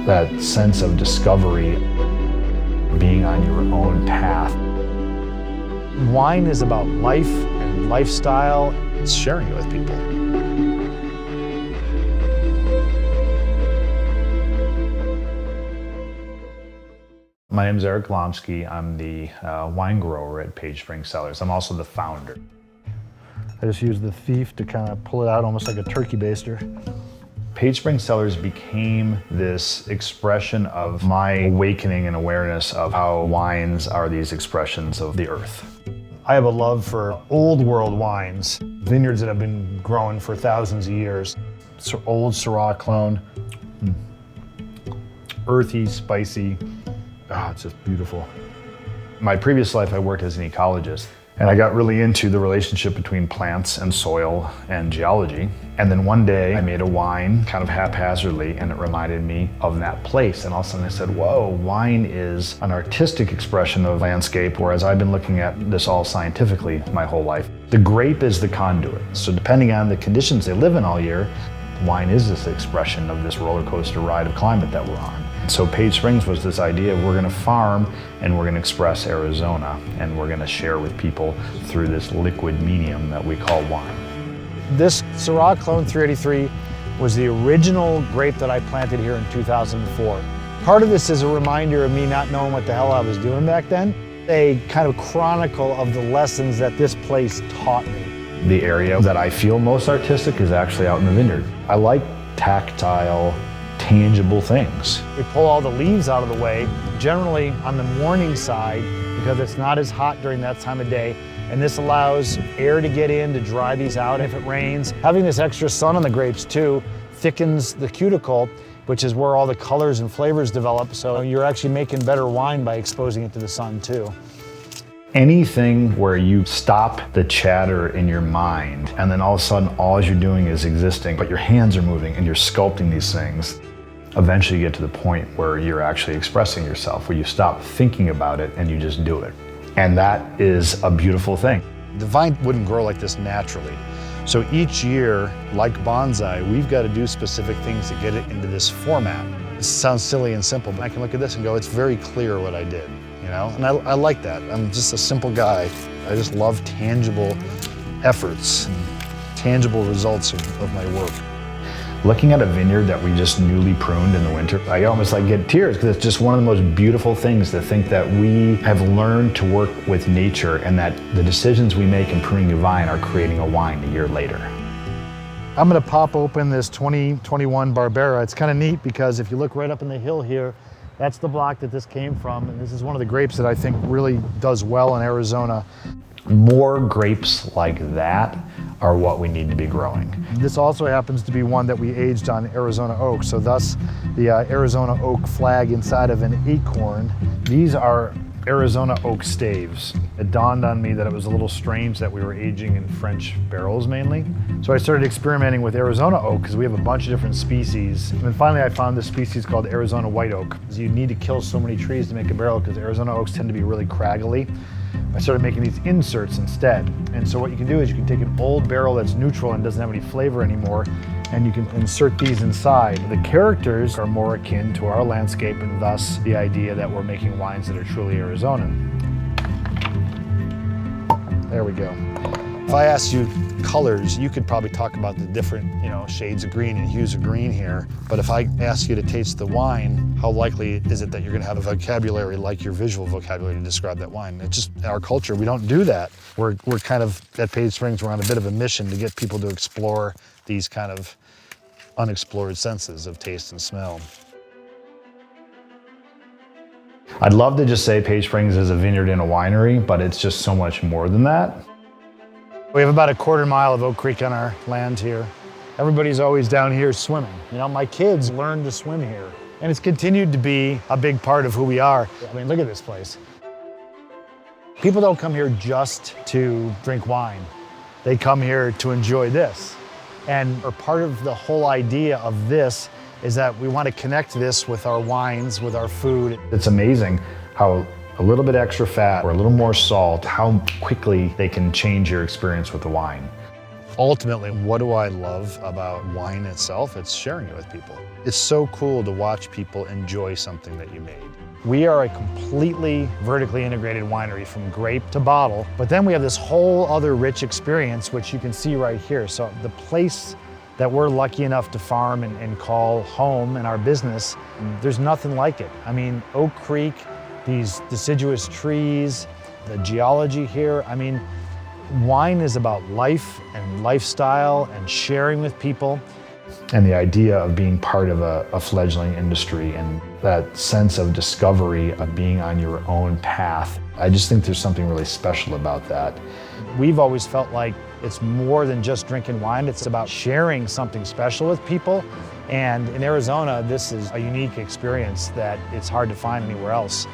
That sense of discovery, being on your own path. Wine is about life and lifestyle. It's sharing it with people. My name is Eric Glomski. I'm the wine grower at Page Springs Cellars. I'm also the founder. I just use the thief to kind of pull it out almost like a turkey baster. Page Springs Cellars became this expression of my awakening and awareness of how wines are these expressions of the earth. I have a love for old world wines, vineyards that have been growing for thousands of years. Old Syrah clone, earthy, spicy. Oh, it's just beautiful. In my previous life, I worked as an ecologist, and I got really into the relationship between plants and soil and geology. And then one day I made a wine kind of haphazardly, and it reminded me of that place. And all of a sudden I said, whoa, wine is an artistic expression of landscape, whereas I've been looking at this all scientifically my whole life. The grape is the conduit. So depending on the conditions they live in all year, wine is this expression of this roller coaster ride of climate that we're on. So Page Springs was this idea of we're going to farm and we're going to express Arizona, and we're going to share with people through this liquid medium that we call wine. This Syrah Clone 383 was the original grape that I planted here in 2004. Part of this is a reminder of me not knowing what the hell I was doing back then. A kind of chronicle of the lessons that this place taught me. The area that I feel most artistic is actually out in the vineyard. I like tactile, tangible things. We pull all the leaves out of the way, generally on the morning side, because it's not as hot during that time of day. And this allows air to get in to dry these out if it rains. Having this extra sun on the grapes too thickens the cuticle, which is where all the colors and flavors develop. So you're actually making better wine by exposing it to the sun too. Anything where you stop the chatter in your mind, and then all of a sudden all you're doing is existing, but your hands are moving and you're sculpting these things, eventually you get to the point where you're actually expressing yourself, where you stop thinking about it and you just do it. And that is a beautiful thing. The vine wouldn't grow like this naturally. So each year, like bonsai, we've got to do specific things to get it into this format. It sounds silly and simple, but I can look at this and go, it's very clear what I did, you know? And I like that. I'm just a simple guy. I just love tangible efforts and tangible results of my work. Looking at a vineyard that we just newly pruned in the winter, I almost like get tears, because it's just one of the most beautiful things to think that we have learned to work with nature, and that the decisions we make in pruning a vine are creating a wine a year later. I'm gonna pop open this 2021 Barbera. It's kind of neat because if you look right up in the hill here, that's the block that this came from, and this is one of the grapes that I think really does well in Arizona. More grapes like that are what we need to be growing. This also happens to be one that we aged on Arizona oak, so thus the Arizona oak flag inside of an acorn. These are Arizona oak staves. It dawned on me that it was a little strange that we were aging in French barrels mainly. So I started experimenting with Arizona oak, because we have a bunch of different species. And then finally I found this species called Arizona white oak. You need to kill so many trees to make a barrel, because Arizona oaks tend to be really craggly. I started making these inserts instead. And so what you can do is you can take an old barrel that's neutral and doesn't have any flavor anymore, and you can insert these inside. The characters are more akin to our landscape, and thus the idea that we're making wines that are truly Arizonan. There we go. If I asked you colors, you could probably talk about the different, shades of green and hues of green here. But if I ask you to taste the wine, how likely is it that you're gonna have a vocabulary like your visual vocabulary to describe that wine? It's just our culture, we don't do that. We're kind of, at Page Springs, we're on a bit of a mission to get people to explore these kind of unexplored senses of taste and smell. I'd love to just say Page Springs is a vineyard and a winery, but it's just so much more than that. We have about a quarter mile of Oak Creek on our land here. Everybody's always down here swimming. My kids learned to swim here, and it's continued to be a big part of who we are. I mean, look at this place. People don't come here just to drink wine. They come here to enjoy this. And part of the whole idea of this is that we want to connect this with our wines, with our food. It's amazing how a little bit extra fat or a little more salt, how quickly they can change your experience with the wine. Ultimately, what do I love about wine itself? It's sharing it with people. It's so cool to watch people enjoy something that you made. We are a completely vertically integrated winery from grape to bottle, but then we have this whole other rich experience, which you can see right here. So the place that we're lucky enough to farm and call home in our business, there's nothing like it. I mean, Oak Creek, these deciduous trees, the geology here, I mean, wine is about life and lifestyle and sharing with people. And the idea of being part of a fledgling industry and that sense of discovery of being on your own path, I just think there's something really special about that. We've always felt like it's more than just drinking wine, it's about sharing something special with people. And in Arizona, this is a unique experience that it's hard to find anywhere else.